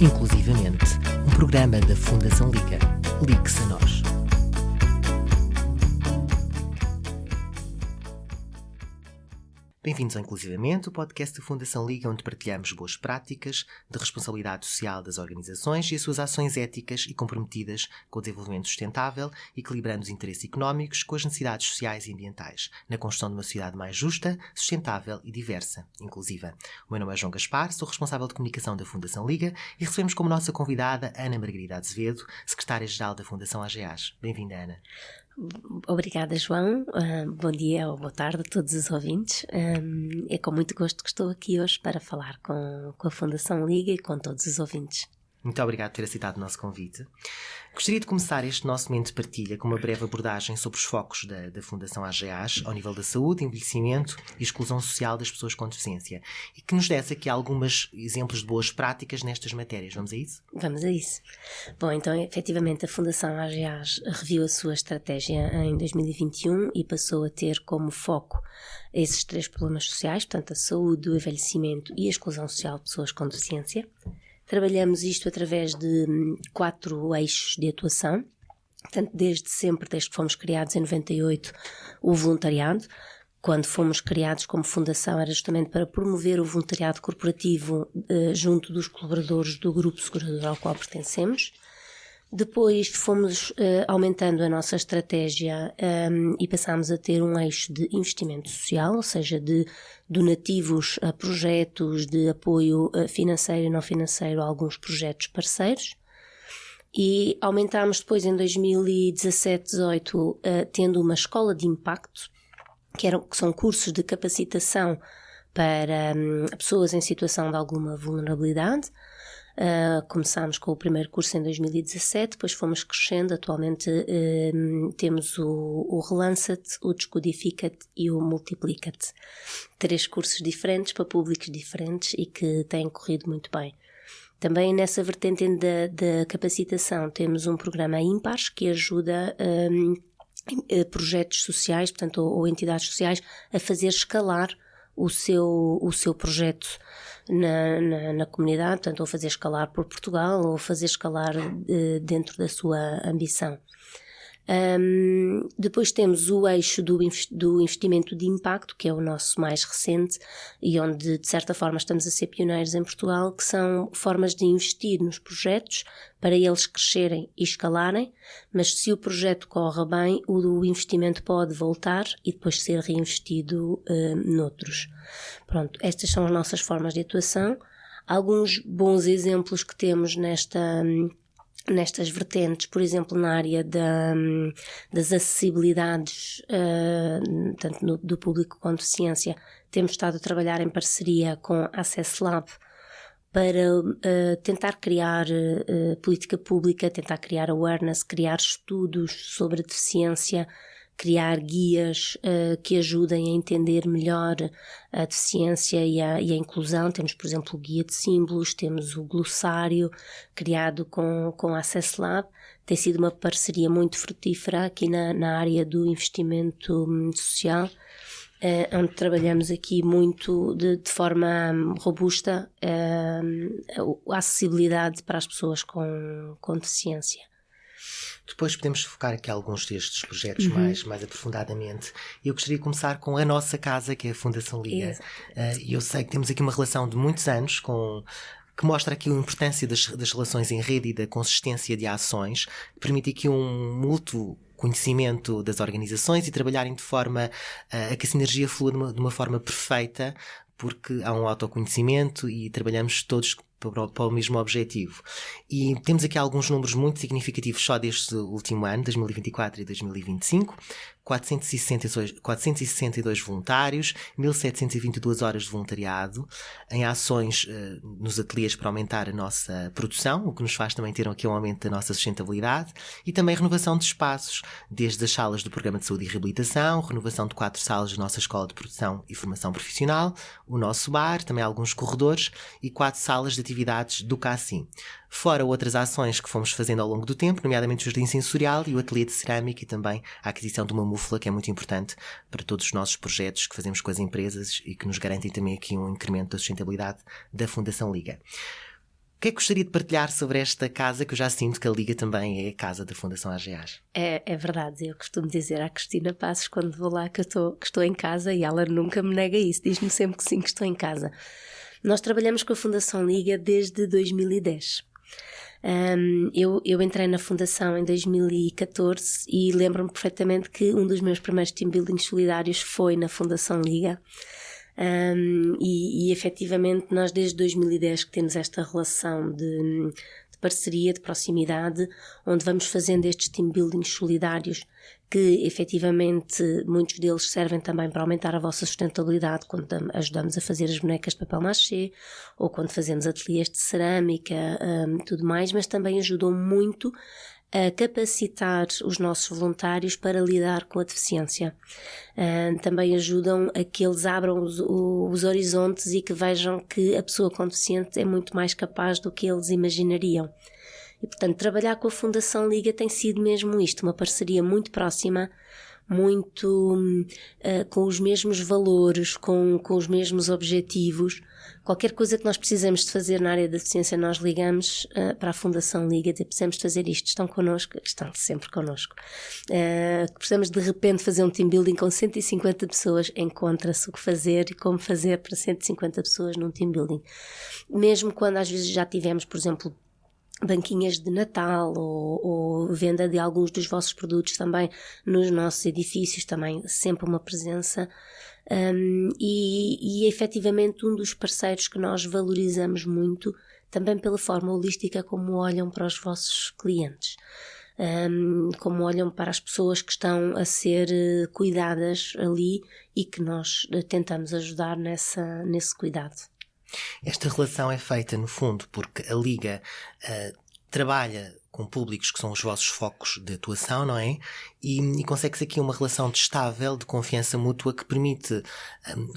Inclusivamente, um programa da Fundação Liga. Ligue-se a nós. Bem-vindos ao Inclusivamente, o podcast da Fundação Liga, onde partilhamos boas práticas de responsabilidade social das organizações e as suas ações éticas e comprometidas com o desenvolvimento sustentável, equilibrando os interesses económicos com as necessidades sociais e ambientais, na construção de uma sociedade mais justa, sustentável e diversa, inclusiva. O meu nome é João Gaspar, sou responsável de comunicação da Fundação Liga e recebemos como nossa convidada Ana Margarida Azevedo, secretária-geral da Fundação AGEAS. Bem-vinda, Ana. Obrigada, João. Bom dia ou boa tarde a todos os ouvintes. É com muito gosto que estou aqui hoje para falar com a Fundação Liga e com todos os ouvintes. Muito obrigado por ter aceitado o nosso convite. Gostaria de começar este nosso momento de partilha com uma breve abordagem sobre os focos da Fundação AGEAS ao nível da saúde, envelhecimento e exclusão social das pessoas com deficiência e que nos desse aqui alguns exemplos de boas práticas nestas matérias. Vamos a isso? Vamos a isso. Bom, então, efetivamente, a Fundação AGEAS reviu a sua estratégia em 2021 e passou a ter como foco esses três problemas sociais, portanto, a saúde, o envelhecimento e a exclusão social de pessoas com deficiência. Trabalhamos isto através de 4 eixos de atuação, portanto, desde sempre, desde que fomos criados em 98, o voluntariado. Quando fomos criados como fundação era justamente para promover o voluntariado corporativo junto dos colaboradores do grupo segurador ao qual pertencemos. Depois fomos aumentando a nossa estratégia e passámos a ter um eixo de investimento social, ou seja, de donativos a projetos, de apoio financeiro e não financeiro a alguns projetos parceiros. E aumentámos depois em 2017-18 tendo uma escola de impacto, que são cursos de capacitação para pessoas em situação de alguma vulnerabilidade. Começámos com o primeiro curso em 2017, depois fomos crescendo. Atualmente temos o Relança-te, o Descodifica-te e o Multiplica-te. 3 cursos diferentes para públicos diferentes e que têm corrido muito bem. Também nessa vertente da capacitação temos um programa Ímpares que ajuda projetos sociais, portanto, ou entidades sociais a fazer escalar o seu projeto na comunidade, portanto, ou fazer escalar por Portugal ou fazer escalar dentro da sua ambição. Depois temos o eixo do investimento de impacto, que é o nosso mais recente e onde, de certa forma, estamos a ser pioneiros em Portugal, que são formas de investir nos projetos para eles crescerem e escalarem, mas se o projeto corre bem, o investimento pode voltar e depois ser reinvestido noutros. Pronto, estas são as nossas formas de atuação. Alguns bons exemplos que temos nestas vertentes, por exemplo, na área das acessibilidades tanto do público com deficiência, temos estado a trabalhar em parceria com a Access Lab para tentar criar política pública, tentar criar awareness, criar estudos sobre a deficiência, criar guias que ajudem a entender melhor a deficiência e a inclusão. Temos, por exemplo, o guia de símbolos, temos o glossário criado com a Access Lab. Tem sido uma parceria muito frutífera aqui na área do investimento social, onde trabalhamos aqui muito de forma robusta a acessibilidade para as pessoas com deficiência. Depois podemos focar aqui alguns destes projetos mais aprofundadamente. Eu gostaria de começar com a nossa casa, que é a Fundação Liga. E eu sei que temos aqui uma relação de muitos anos que mostra aqui a importância das relações em rede e da consistência de ações, que permite aqui um mútuo conhecimento das organizações e trabalharem de forma a que a sinergia flua de uma forma perfeita, porque há um autoconhecimento e trabalhamos todos para o mesmo objetivo. E temos aqui alguns números muito significativos só deste último ano, 2024 e 2025. 462 voluntários, 1.722 horas de voluntariado, em ações nos ateliês para aumentar a nossa produção, o que nos faz também ter aqui um aumento da nossa sustentabilidade, e também renovação de espaços, desde as salas do Programa de Saúde e Reabilitação, renovação de 4 salas da nossa Escola de Produção e Formação Profissional, o nosso bar, também alguns corredores e 4 salas de atividades do CACIM. Fora outras ações que fomos fazendo ao longo do tempo, nomeadamente o Jardim Sensorial e o Ateliê de Cerâmica e também a aquisição de uma múfula, que é muito importante para todos os nossos projetos que fazemos com as empresas e que nos garantem também aqui um incremento da sustentabilidade da Fundação Liga. O que é que gostaria de partilhar sobre esta casa, que eu já sinto que a Liga também é a casa da Fundação AGEAS? É verdade, eu costumo dizer à Cristina Passos quando vou lá que estou em casa, e ela nunca me nega isso, diz-me sempre que sim, que estou em casa. Nós trabalhamos com a Fundação Liga desde 2010. Eu entrei na Fundação em 2014 e lembro-me perfeitamente que um dos meus primeiros team buildings solidários foi na Fundação Liga. E efetivamente nós desde 2010 que temos esta relação de parceria, de proximidade, onde vamos fazendo estes team buildings solidários que efetivamente muitos deles servem também para aumentar a vossa sustentabilidade quando ajudamos a fazer as bonecas de papel machê ou quando fazemos ateliês de cerâmica, tudo mais, mas também ajudam muito a capacitar os nossos voluntários para lidar com a deficiência. Também ajudam a que eles abram os horizontes e que vejam que a pessoa com deficiência é muito mais capaz do que eles imaginariam. E, portanto, trabalhar com a Fundação Liga tem sido mesmo isto, uma parceria muito próxima, muito com os mesmos valores, com os mesmos objetivos. Qualquer coisa que nós precisamos de fazer na área da deficiência, nós ligamos para a Fundação Liga, precisamos de fazer isto, estão connosco, estão sempre connosco. Precisamos de repente fazer um team building com 150 pessoas, encontra-se o que fazer e como fazer para 150 pessoas num team building. Mesmo quando às vezes já tivemos, por exemplo, banquinhas de Natal ou venda de alguns dos vossos produtos também nos nossos edifícios, também sempre uma presença. E efetivamente um dos parceiros que nós valorizamos muito, também pela forma holística como olham para os vossos clientes, como olham para as pessoas que estão a ser cuidadas ali e que nós tentamos ajudar nesse cuidado. Esta relação é feita, no fundo, porque a Liga trabalha com públicos que são os vossos focos de atuação, não é? E consegue-se aqui uma relação estável, de confiança mútua, que permite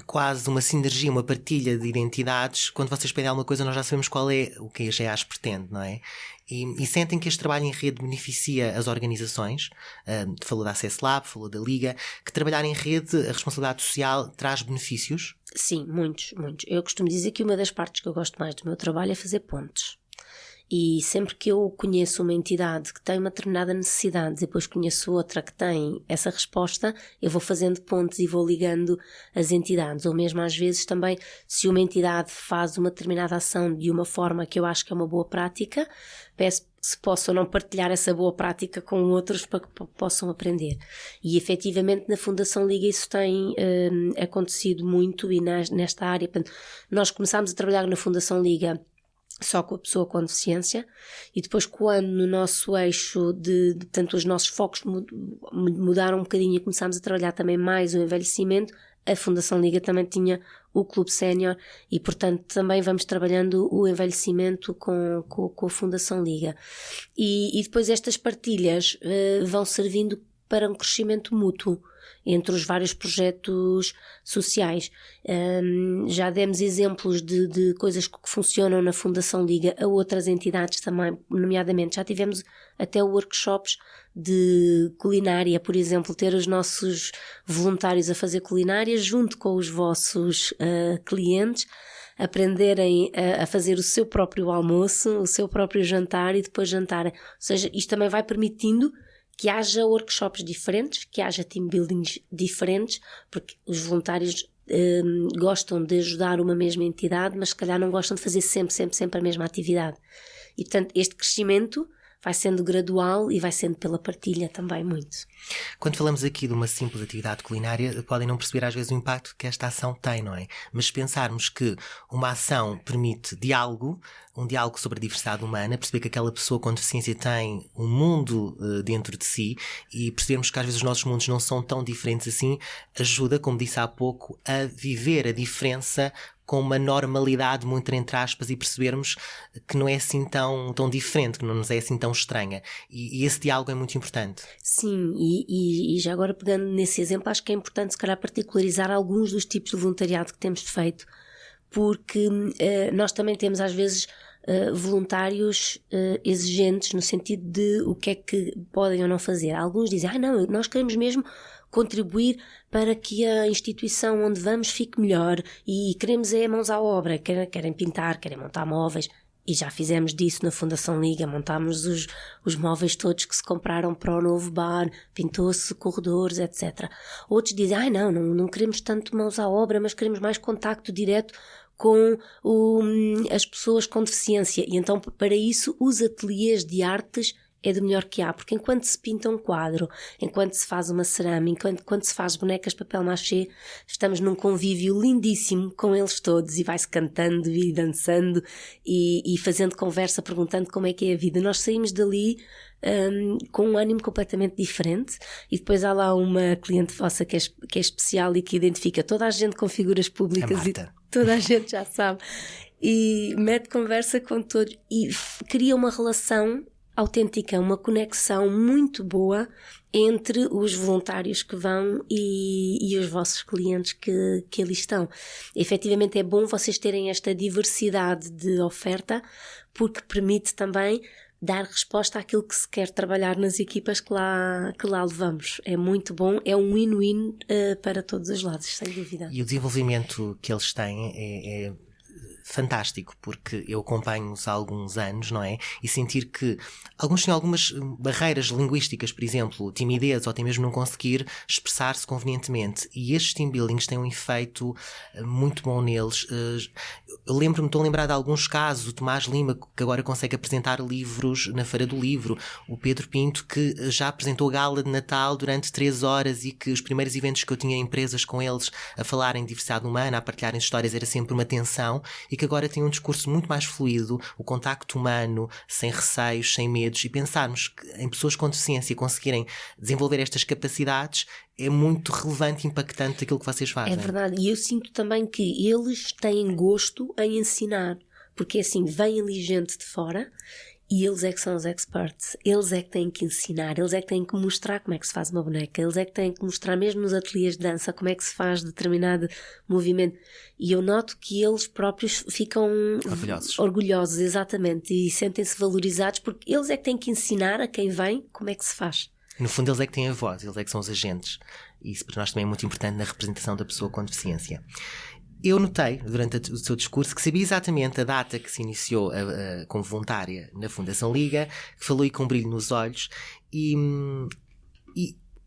quase uma sinergia, uma partilha de identidades. Quando vocês pedem alguma coisa, nós já sabemos qual é o que a AGEAS pretende, não é? E sentem que este trabalho em rede beneficia as organizações, falou da Access Lab, falou da Liga, que trabalhar em rede, a responsabilidade social traz benefícios? Sim, muitos. Eu costumo dizer que uma das partes que eu gosto mais do meu trabalho é fazer pontes. E sempre que eu conheço uma entidade que tem uma determinada necessidade e depois conheço outra que tem essa resposta, eu vou fazendo pontes e vou ligando as entidades. Ou mesmo às vezes também, se uma entidade faz uma determinada ação de uma forma que eu acho que é uma boa prática, peço se possam não partilhar essa boa prática com outros para que possam aprender. E efetivamente na Fundação Liga isso tem acontecido muito e nesta área. Nós começámos a trabalhar na Fundação Liga só com a pessoa com deficiência e depois quando no nosso eixo tanto os nossos focos mudaram um bocadinho e começámos a trabalhar também mais o envelhecimento, a Fundação Liga também tinha o Clube Sénior e portanto também vamos trabalhando o envelhecimento com a Fundação Liga e depois estas partilhas vão servindo para um crescimento mútuo entre os vários projetos sociais. Já demos exemplos de coisas que funcionam na Fundação Liga a outras entidades também, nomeadamente já tivemos até workshops de culinária, por exemplo, ter os nossos voluntários a fazer culinária junto com os vossos clientes, aprenderem a fazer o seu próprio almoço, o seu próprio jantar e depois jantarem. Ou seja, isto também vai permitindo que haja workshops diferentes, que haja team buildings diferentes, porque os voluntários gostam de ajudar uma mesma entidade, mas se calhar não gostam de fazer sempre a mesma atividade. E portanto este crescimento vai sendo gradual e vai sendo pela partilha também muito. Quando falamos aqui de uma simples atividade culinária, podem não perceber às vezes o impacto que esta ação tem, não é? Mas se pensarmos que uma ação permite diálogo, um diálogo sobre a diversidade humana, perceber que aquela pessoa com deficiência tem um mundo dentro de si e percebermos que às vezes os nossos mundos não são tão diferentes assim, ajuda, como disse há pouco, a viver a diferença com uma normalidade muito entre aspas e percebermos que não é assim tão diferente, que não nos é assim tão estranha. E esse diálogo é muito importante. Sim, e já agora pegando nesse exemplo, acho que é importante se calhar particularizar alguns dos tipos de voluntariado que temos feito, porque nós também temos às vezes voluntários exigentes no sentido de o que é que podem ou não fazer. Alguns dizem, não, nós queremos mesmo contribuir para que a instituição onde vamos fique melhor e queremos mãos à obra, querem pintar, querem montar móveis. E já fizemos disso na Fundação Liga, montámos os móveis todos que se compraram para o novo bar, pintou-se corredores, etc. Outros dizem, não queremos tanto mãos à obra, mas queremos mais contacto direto com as pessoas com deficiência. E então, para isso, os ateliês de artes é do melhor que há, porque enquanto se pinta um quadro, enquanto se faz uma cerâmica, enquanto se faz bonecas de papel machê, estamos num convívio lindíssimo com eles todos, e vai-se cantando e dançando e fazendo conversa, perguntando como é que é a vida. Nós saímos dali com um ânimo completamente diferente. E depois há lá uma cliente vossa que é especial e que identifica toda a gente com figuras públicas, e toda a gente já sabe, e mete conversa com todos e cria uma relação autêntica, uma conexão muito boa entre os voluntários que vão e os vossos clientes que ali estão. Efetivamente é bom vocês terem esta diversidade de oferta, porque permite também dar resposta àquilo que se quer trabalhar nas equipas que lá levamos. É muito bom, é um win-win para todos os lados, sem dúvida. E o desenvolvimento que eles têm é fantástico, porque eu acompanho-os há alguns anos, não é? E sentir que alguns tinham algumas barreiras linguísticas, por exemplo, timidez ou até mesmo não conseguir expressar-se convenientemente. E estes team buildings têm um efeito muito bom neles. Eu estou a lembrar de alguns casos, o Tomás Lima, que agora consegue apresentar livros na Feira do Livro, o Pedro Pinto, que já apresentou a gala de Natal durante 3 horas, e que os primeiros eventos que eu tinha em empresas com eles a falarem de diversidade humana, a partilharem histórias, era sempre uma tensão, e que agora tem um discurso muito mais fluido, o contacto humano, sem receios, sem medos, e pensarmos que em pessoas com deficiência conseguirem desenvolver estas capacidades é muito relevante e impactante aquilo que vocês fazem. É verdade, e eu sinto também que eles têm gosto em ensinar, porque assim, vem ali gente de fora e eles é que são os experts, eles é que têm que ensinar, eles é que têm que mostrar como é que se faz uma boneca, eles é que têm que mostrar mesmo nos ateliês de dança como é que se faz determinado movimento, e eu noto que eles próprios ficam orgulhosos, exatamente, e sentem-se valorizados, porque eles é que têm que ensinar a quem vem como é que se faz. No fundo, eles é que têm a voz, eles é que são os agentes, e isso para nós também é muito importante na representação da pessoa com deficiência. Eu notei, durante o seu discurso, que sabia exatamente a data que se iniciou como voluntária na Fundação Liga, que falou aí com um brilho nos olhos, e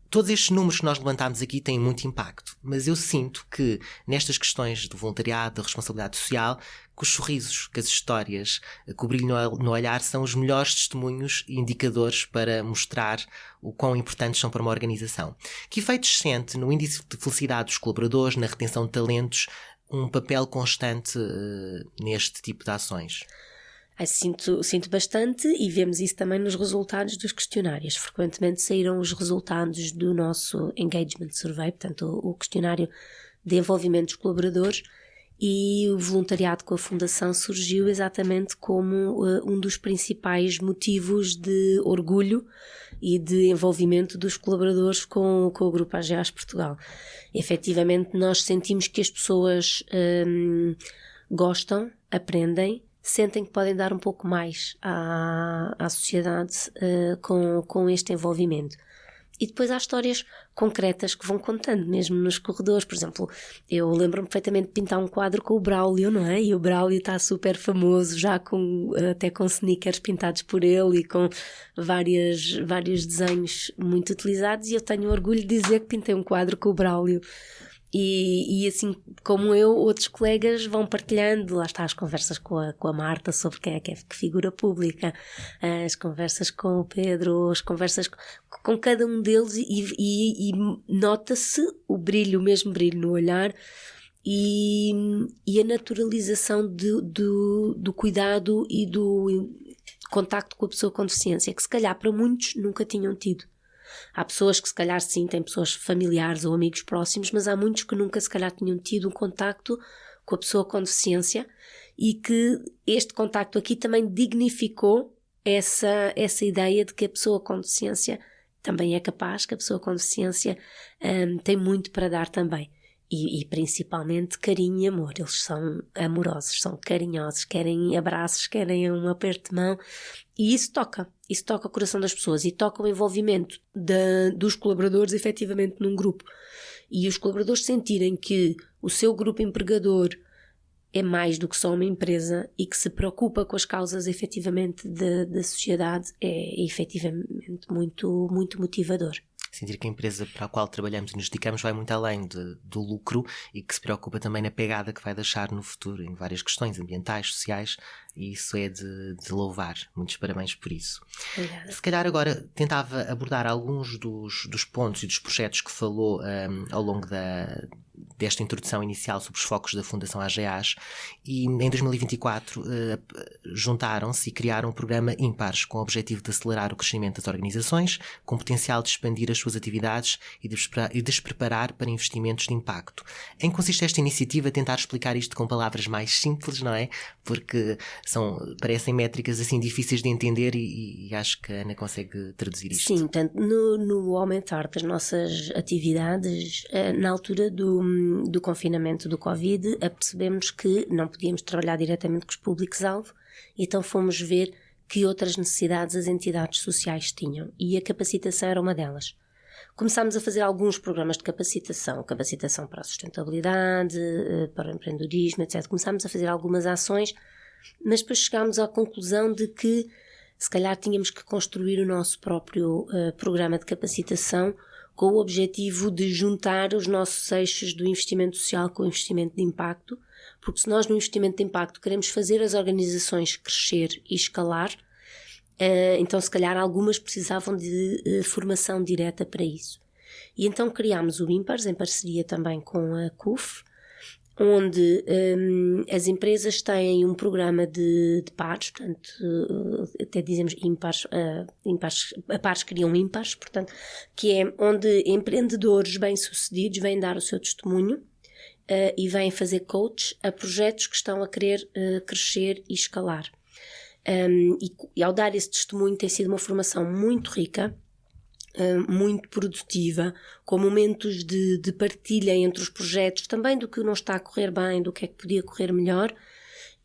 todos estes números que nós levantámos aqui têm muito impacto, mas eu sinto que nestas questões do voluntariado, da responsabilidade social, que os sorrisos, que as histórias, que o brilho no olhar são os melhores testemunhos e indicadores para mostrar o quão importantes são para uma organização. Que efeitos sente no índice de felicidade dos colaboradores, na retenção de talentos, um papel constante neste tipo de ações? Sinto bastante, e vemos isso também nos resultados dos questionários. Frequentemente saíram os resultados do nosso Engagement Survey, portanto o questionário de envolvimento dos colaboradores, e o voluntariado com a Fundação surgiu exatamente como um dos principais motivos de orgulho e de envolvimento dos colaboradores com o Grupo AGEAS Portugal. Efetivamente, nós sentimos que as pessoas gostam, aprendem, sentem que podem dar um pouco mais à sociedade com este envolvimento. E depois há histórias concretas que vão contando, mesmo nos corredores. Por exemplo, eu lembro-me perfeitamente de pintar um quadro com o Braulio, não é? E o Braulio está super famoso, já até com sneakers pintados por ele e com vários desenhos muito utilizados, e eu tenho orgulho de dizer que pintei um quadro com o Braulio. E assim como eu, outros colegas vão partilhando. Lá está as conversas com a Marta sobre quem é que figura pública, as conversas com o Pedro, as conversas com cada um deles, e nota-se o mesmo brilho no olhar, e a naturalização do cuidado e do contacto com a pessoa com deficiência, que se calhar para muitos nunca tinham tido. Há pessoas que se calhar sim, têm pessoas familiares ou amigos próximos, mas há muitos que nunca se calhar tinham tido um contacto com a pessoa com deficiência, e que este contacto aqui também dignificou essa ideia de que a pessoa com deficiência também é capaz, que a pessoa com deficiência tem muito para dar também. E principalmente carinho e amor. Eles são amorosos, são carinhosos, querem abraços, querem um aperto de mão, e isso toca o coração das pessoas, e toca o envolvimento dos colaboradores efetivamente num grupo, e os colaboradores sentirem que o seu grupo empregador é mais do que só uma empresa e que se preocupa com as causas efetivamente da sociedade, é efetivamente muito, muito motivador. Sentir que a empresa para a qual trabalhamos e nos dedicamos vai muito além do lucro e que se preocupa também na pegada que vai deixar no futuro em várias questões ambientais, sociais, e isso é de louvar. Muitos parabéns por isso. Obrigada. Se calhar agora tentava abordar alguns dos pontos e dos projetos que falou ao longo desta introdução inicial sobre os focos da Fundação AGEAS, e em 2024 juntaram-se e criaram um programa Ímpares com o objetivo de acelerar o crescimento das organizações, com o potencial de expandir as suas atividades e de as preparar para investimentos de impacto. Em que consiste esta iniciativa? Tentar explicar isto com palavras mais simples, não é? Porque parecem métricas assim difíceis de entender e acho que a Ana consegue traduzir isto. Sim, portanto, no aumentar das nossas atividades, na altura do confinamento do Covid, apercebemos que não podíamos trabalhar diretamente com os públicos-alvo, então fomos ver que outras necessidades as entidades sociais tinham, e a capacitação era uma delas. Começámos a fazer alguns programas de capacitação para a sustentabilidade, para o empreendedorismo, etc. Começámos a fazer algumas ações, mas depois chegámos à conclusão de que se calhar tínhamos que construir o nosso próprio programa de capacitação com o objetivo de juntar os nossos eixos do investimento social com o investimento de impacto, porque se nós no investimento de impacto queremos fazer as organizações crescer e escalar, então se calhar algumas precisavam de formação direta para isso. E então criámos o Ímpares em parceria também com a CUF, onde as empresas têm um programa de pares, portanto, até dizemos ímpares, a pares criam ímpares, portanto, que é onde empreendedores bem-sucedidos vêm dar o seu testemunho e vêm fazer coach a projetos que estão a querer crescer e escalar. E ao dar esse testemunho tem sido uma formação muito rica, muito produtiva, com momentos de partilha entre os projetos, também do que não está a correr bem, do que é que podia correr melhor,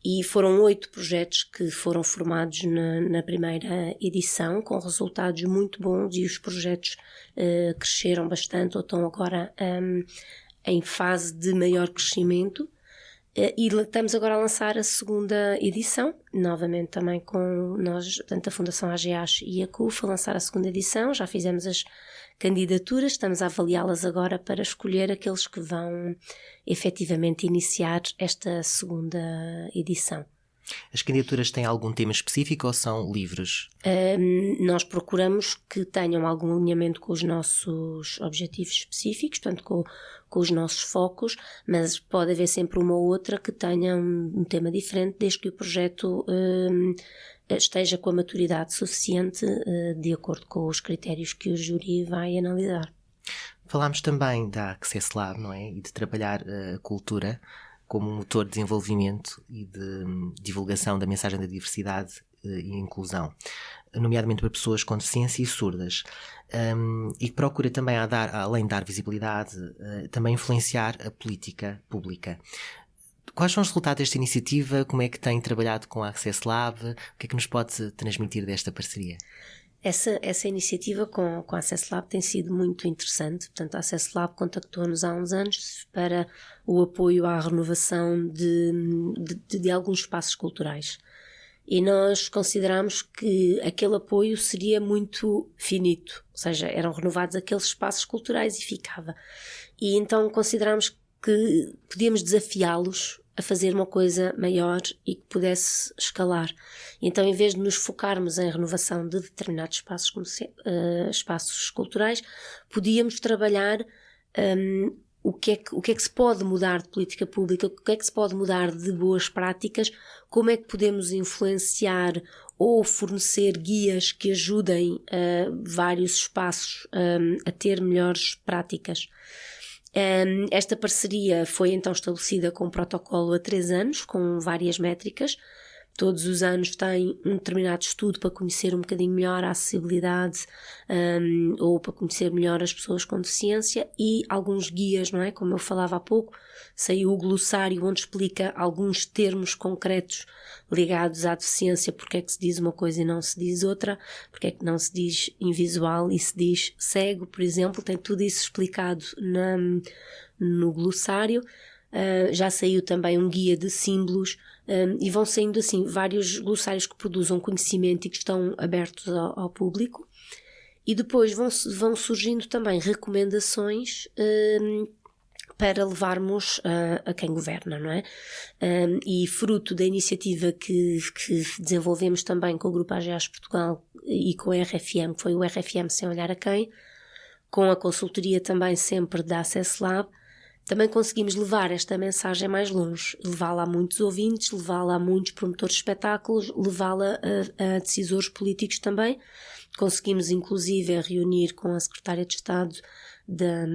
e foram 8 projetos que foram formados na primeira edição, com resultados muito bons, e os projetos cresceram bastante, ou estão agora em fase de maior crescimento. E estamos agora a lançar a segunda edição, novamente também com nós, portanto a Fundação AGEAS e a CUF, a lançar a segunda edição. Já fizemos as candidaturas, estamos a avaliá-las agora para escolher aqueles que vão efetivamente iniciar esta segunda edição. As candidaturas têm algum tema específico ou são livres? Nós procuramos que tenham algum alinhamento com os nossos objetivos específicos, portanto com os nossos focos, mas pode haver sempre uma ou outra que tenha um tema diferente, desde que o projeto esteja com a maturidade suficiente de acordo com os critérios que o júri vai analisar. Falámos também da Access Lab, não é? E de trabalhar a cultura como motor de desenvolvimento e de divulgação da mensagem da diversidade e inclusão, nomeadamente para pessoas com deficiência e surdas, e que procura também, além de dar visibilidade, também influenciar a política pública. Quais são os resultados desta iniciativa? Como é que tem trabalhado com a Access Lab? O que é que nos pode transmitir desta parceria? Essa iniciativa com a Access Lab tem sido muito interessante. Portanto, a Access Lab contactou-nos há uns anos para o apoio à renovação de alguns espaços culturais. E nós consideramos que aquele apoio seria muito finito, ou seja, eram renovados aqueles espaços culturais e ficava. E então consideramos que podíamos desafiá-los a fazer uma coisa maior e que pudesse escalar. Então, em vez de nos focarmos em renovação de determinados espaços culturais, podíamos trabalhar o que é que se pode mudar de política pública, o que é que se pode mudar de boas práticas, como é que podemos influenciar ou fornecer guias que ajudem vários espaços a ter melhores práticas. Esta parceria foi então estabelecida com um protocolo a 3 anos, com várias métricas. Todos os anos tem um determinado estudo para conhecer um bocadinho melhor a acessibilidade ou para conhecer melhor as pessoas com deficiência e alguns guias, não é? Como eu falava há pouco, saiu o glossário onde explica alguns termos concretos ligados à deficiência, porque é que se diz uma coisa e não se diz outra, porque é que não se diz invisual e se diz cego, por exemplo, tem tudo isso explicado no glossário. já saiu também um guia de símbolos, e vão saindo assim vários glossários que produzam conhecimento e que estão abertos ao público. E depois vão surgindo também recomendações para levarmos a quem governa, não é? E fruto da iniciativa que desenvolvemos também com o Grupo AGEAS Portugal e com a RFM, que foi o RFM Sem Olhar a Quem, com a consultoria também sempre da Access Lab, também conseguimos levar esta mensagem mais longe, levá-la a muitos ouvintes, levá-la a muitos promotores de espetáculos, levá-la a decisores políticos também. Conseguimos inclusive reunir com a Secretária de Estado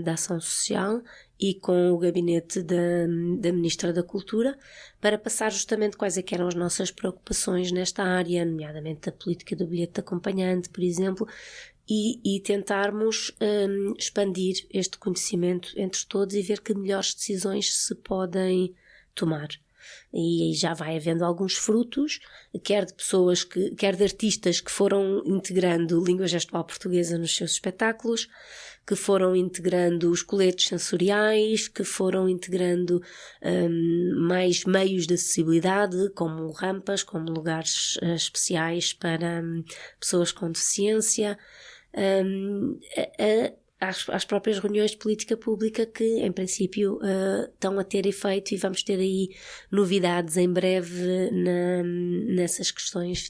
da Ação Social e com o gabinete da Ministra da Cultura para passar justamente quais é que eram as nossas preocupações nesta área, nomeadamente a política do bilhete de acompanhante, por exemplo, e tentarmos expandir este conhecimento entre todos e ver que melhores decisões se podem tomar. E já vai havendo alguns frutos, quer de pessoas, quer de artistas que foram integrando língua gestual portuguesa nos seus espetáculos, que foram integrando os coletes sensoriais, que foram integrando mais meios de acessibilidade, como rampas, como lugares especiais para pessoas com deficiência, às próprias reuniões de política pública que, em princípio, estão a ter efeito, e vamos ter aí novidades em breve nessas questões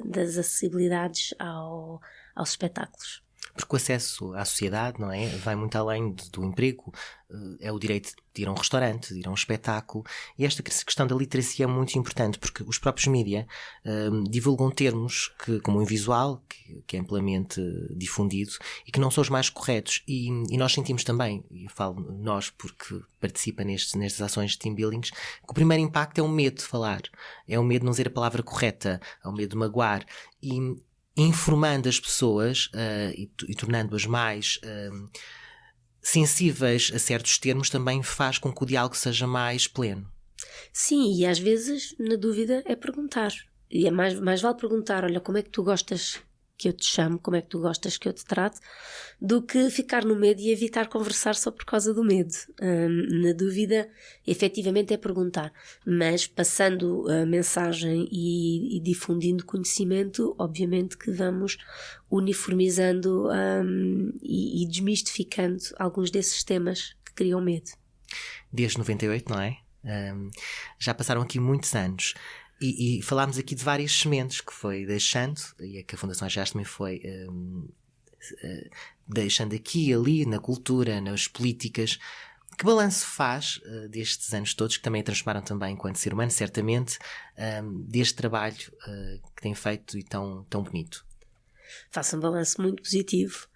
das acessibilidades aos espetáculos. Porque o acesso à sociedade, não é? Vai muito além do emprego, é o direito de ir a um restaurante, de ir a um espetáculo, e esta questão da literacia é muito importante, porque os próprios mídia divulgam termos como o invisual, que é amplamente difundido, e que não são os mais corretos, e nós sentimos também, e eu falo nós porque participa nestas ações de team buildings, que o primeiro impacto é o medo de falar, é o medo de não dizer a palavra correta, é o medo de magoar, e informando as pessoas e tornando-as mais sensíveis a certos termos também faz com que o diálogo seja mais pleno. Sim, e às vezes, na dúvida, é perguntar. E é mais vale perguntar, olha, como é que tu gostas que eu te chamo, como é que tu gostas que eu te trate, do que ficar no medo e evitar conversar só por causa do medo. Na dúvida, efetivamente é perguntar, mas passando a mensagem e difundindo conhecimento, obviamente que vamos uniformizando e desmistificando alguns desses temas que criam medo. Desde 98, não é? Já passaram aqui muitos anos. E falámos aqui de várias sementes que foi deixando, e é que a Fundação AGEAS também foi deixando aqui e ali, na cultura, nas políticas. Que balanço faz destes anos todos, que também a transformaram também enquanto ser humano, certamente, deste trabalho que tem feito e tão bonito? Faço um balanço muito positivo.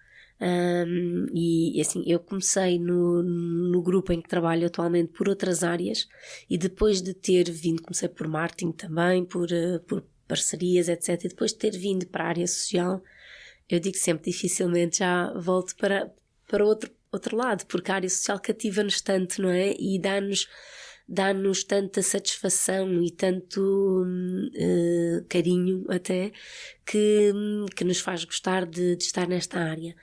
E assim, eu comecei no grupo em que trabalho atualmente por outras áreas, e depois de ter vindo, comecei por marketing também, por parcerias, etc, e depois de ter vindo para a área social, eu digo sempre, dificilmente já volto para outro lado, porque a área social cativa-nos tanto, não é? E dá-nos tanta satisfação e tanto carinho até, que nos faz gostar de estar nesta área.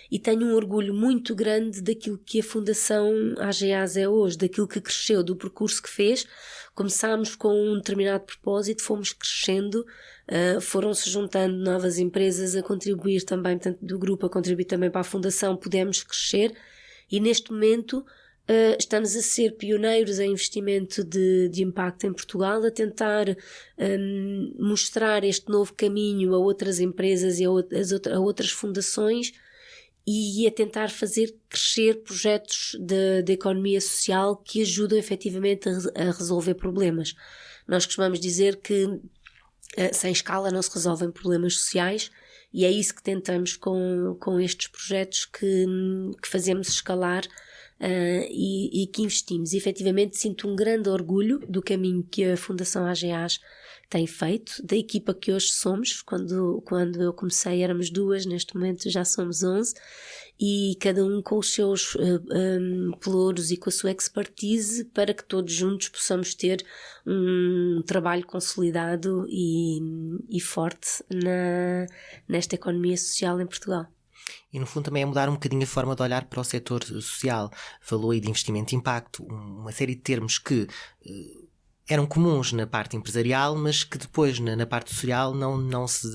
E tenho um orgulho muito grande daquilo que a Fundação AGEAS é hoje, daquilo que cresceu, do percurso que fez. Começámos com um determinado propósito, fomos crescendo, foram-se juntando novas empresas a contribuir também, portanto, do grupo a contribuir também para a Fundação, pudemos crescer, e neste momento estamos a ser pioneiros em investimento de impacto em Portugal, a tentar mostrar este novo caminho a outras empresas e a outras fundações, e a tentar fazer crescer projetos de economia social que ajudam efetivamente a resolver problemas. Nós costumamos dizer que sem escala não se resolvem problemas sociais, e é isso que tentamos com estes projetos que fazemos escalar e que investimos. E, efetivamente, sinto um grande orgulho do caminho que a Fundação AGEAS tem feito, da equipa que hoje somos. Quando eu comecei éramos 2, neste momento já somos 11, e cada um com os seus pelouros e com a sua expertise, para que todos juntos possamos ter um trabalho consolidado e forte nesta economia social em Portugal. E no fundo também é mudar um bocadinho a forma de olhar para o setor social. Falou aí de investimento de impacto, uma série de termos que eram comuns na parte empresarial, mas que depois na parte social não se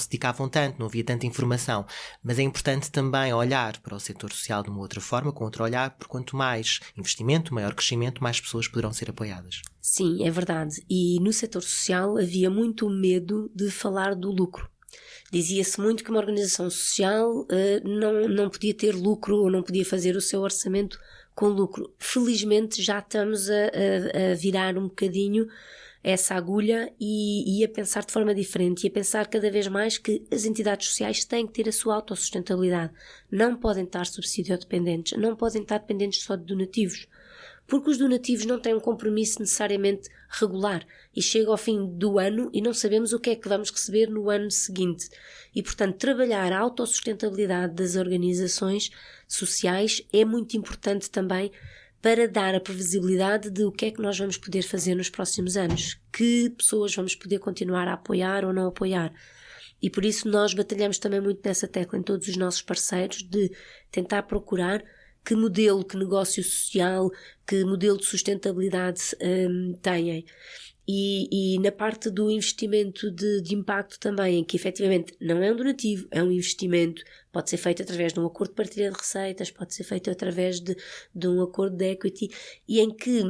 dedicavam tanto, não havia tanta informação. Mas é importante também olhar para o setor social de uma outra forma, com outro olhar, porque quanto mais investimento, maior crescimento, mais pessoas poderão ser apoiadas. Sim, é verdade. E no setor social havia muito medo de falar do lucro. Dizia-se muito que uma organização social não podia ter lucro ou não podia fazer o seu orçamento com lucro. Felizmente já estamos a virar um bocadinho essa agulha e a pensar de forma diferente e a pensar cada vez mais que as entidades sociais têm que ter a sua autossustentabilidade. Não podem estar subsídio-dependentes, não podem estar dependentes só de donativos. Porque os donativos não têm um compromisso necessariamente regular e chega ao fim do ano e não sabemos o que é que vamos receber no ano seguinte. E, portanto, trabalhar a autossustentabilidade das organizações sociais é muito importante também para dar a previsibilidade de o que é que nós vamos poder fazer nos próximos anos, que pessoas vamos poder continuar a apoiar ou não apoiar. E por isso nós batalhamos também muito nessa tecla em todos os nossos parceiros de tentar procurar que modelo, que negócio social, que modelo de sustentabilidade têm. E na parte do investimento de impacto também, em que efetivamente não é um donativo, é um investimento, pode ser feito através de um acordo de partilha de receitas, pode ser feito através de um acordo de equity, e em que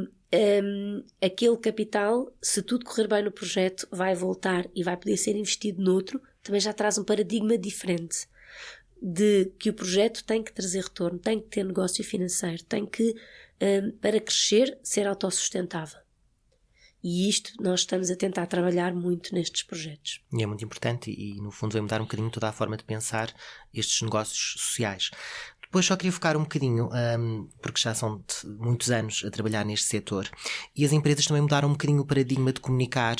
aquele capital, se tudo correr bem no projeto, vai voltar e vai poder ser investido noutro, também já traz um paradigma diferente. De que o projeto tem que trazer retorno, tem que ter negócio financeiro, tem que, para crescer, ser autossustentável. E isto nós estamos a tentar trabalhar muito nestes projetos. E é muito importante e no fundo vai mudar um bocadinho toda a forma de pensar estes negócios sociais. Depois só queria focar um bocadinho, porque já são muitos anos a trabalhar neste setor, e as empresas também mudaram um bocadinho o paradigma de comunicar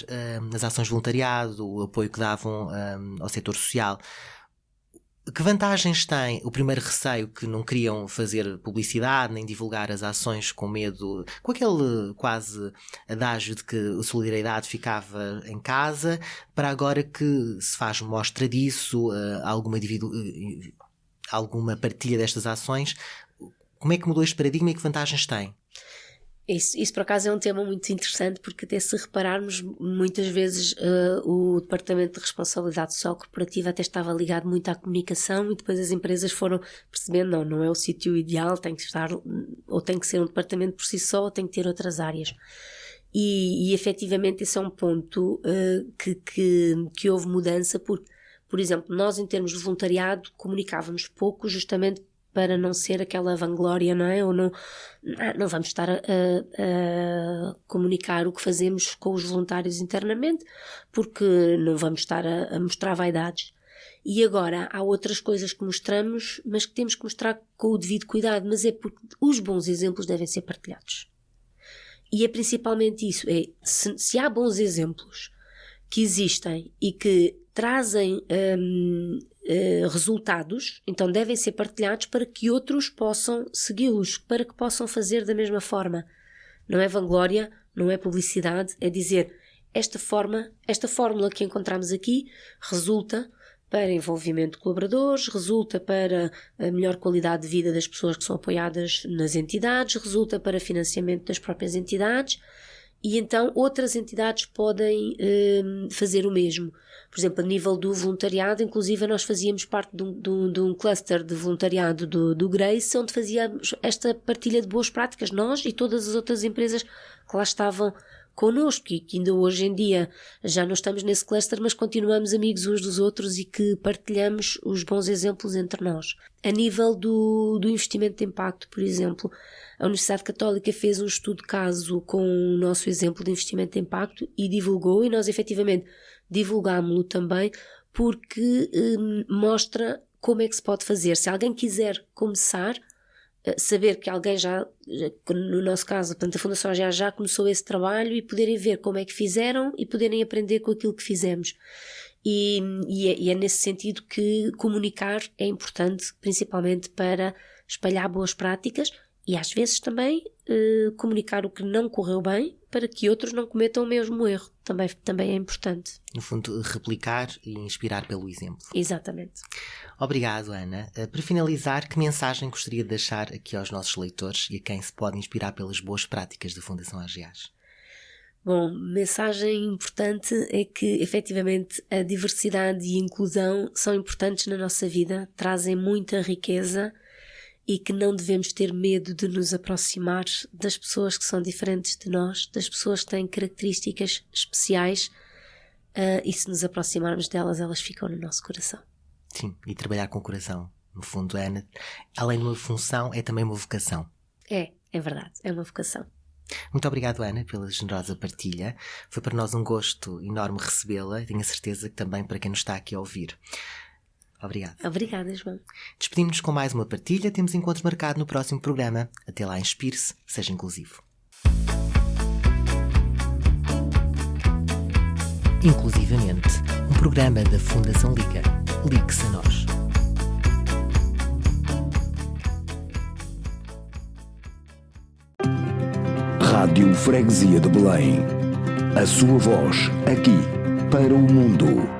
as ações de voluntariado, o apoio que davam ao setor social. Que vantagens tem o primeiro receio que não queriam fazer publicidade nem divulgar as ações com medo, com aquele quase adágio de que a solidariedade ficava em casa, para agora que se faz mostra disso, alguma partilha destas ações, como é que mudou este paradigma e que vantagens tem? Isso por acaso é um tema muito interessante, porque até se repararmos, muitas vezes o Departamento de Responsabilidade Social Corporativa até estava ligado muito à comunicação e depois as empresas foram percebendo, não é o sítio ideal, tem que estar, ou tem que ser um departamento por si só, ou tem que ter outras áreas. E efetivamente esse é um ponto que houve mudança, porque, por exemplo, nós em termos de voluntariado comunicávamos pouco justamente para não ser aquela vanglória, não é? Ou não vamos estar a comunicar o que fazemos com os voluntários internamente, porque não vamos estar a mostrar vaidades. E agora há outras coisas que mostramos, mas que temos que mostrar com o devido cuidado, mas é porque os bons exemplos devem ser partilhados. E é principalmente isso, se há bons exemplos que existem e que trazem resultados, então devem ser partilhados para que outros possam segui-los, para que possam fazer da mesma forma. Não é vanglória, não é publicidade, é dizer esta fórmula que encontramos aqui resulta para envolvimento de colaboradores, resulta para a melhor qualidade de vida das pessoas que são apoiadas nas entidades, resulta para financiamento das próprias entidades. E então outras entidades podem fazer o mesmo. Por exemplo, a nível do voluntariado, inclusive nós fazíamos parte de um cluster de voluntariado do Grace, onde fazíamos esta partilha de boas práticas, nós e todas as outras empresas que lá estavam connosco e que ainda hoje em dia já não estamos nesse cluster, mas continuamos amigos uns dos outros e que partilhamos os bons exemplos entre nós. A nível do investimento de impacto, por exemplo, a Universidade Católica fez um estudo de caso com o nosso exemplo de investimento de impacto e divulgou, e nós efetivamente divulgámo-lo também, porque mostra como é que se pode fazer. Se alguém quiser começar, saber que alguém já, no nosso caso, portanto, a Fundação já começou esse trabalho e poderem ver como é que fizeram e poderem aprender com aquilo que fizemos. E é nesse sentido que comunicar é importante, principalmente para espalhar boas práticas e às vezes também comunicar o que não correu bem para que outros não cometam o mesmo erro. Também é importante. No fundo, replicar e inspirar pelo exemplo. Exatamente. Obrigado, Ana. Para finalizar, que mensagem gostaria de deixar aqui aos nossos leitores e a quem se pode inspirar pelas boas práticas da Fundação AGEAS? Bom, mensagem importante é que, efetivamente, a diversidade e a inclusão são importantes na nossa vida, trazem muita riqueza e que não devemos ter medo de nos aproximar das pessoas que são diferentes de nós, das pessoas que têm características especiais, e se nos aproximarmos delas, elas ficam no nosso coração. Sim, e trabalhar com o coração. No fundo, Ana, além de uma função, é também uma vocação. É verdade, é uma vocação. Muito obrigado, Ana, pela generosa partilha. Foi para nós um gosto enorme recebê-la e tenho a certeza que também para quem nos está aqui a ouvir. Obrigado. Obrigada, João. Despedimos-nos com mais uma partilha. Temos encontro marcado no próximo programa. Até lá, inspire-se, seja inclusivo. Inclusivamente, um programa da Fundação Liga. Ligue-se a nós. Rádio Freguesia de Belém. A sua voz, aqui, para o mundo.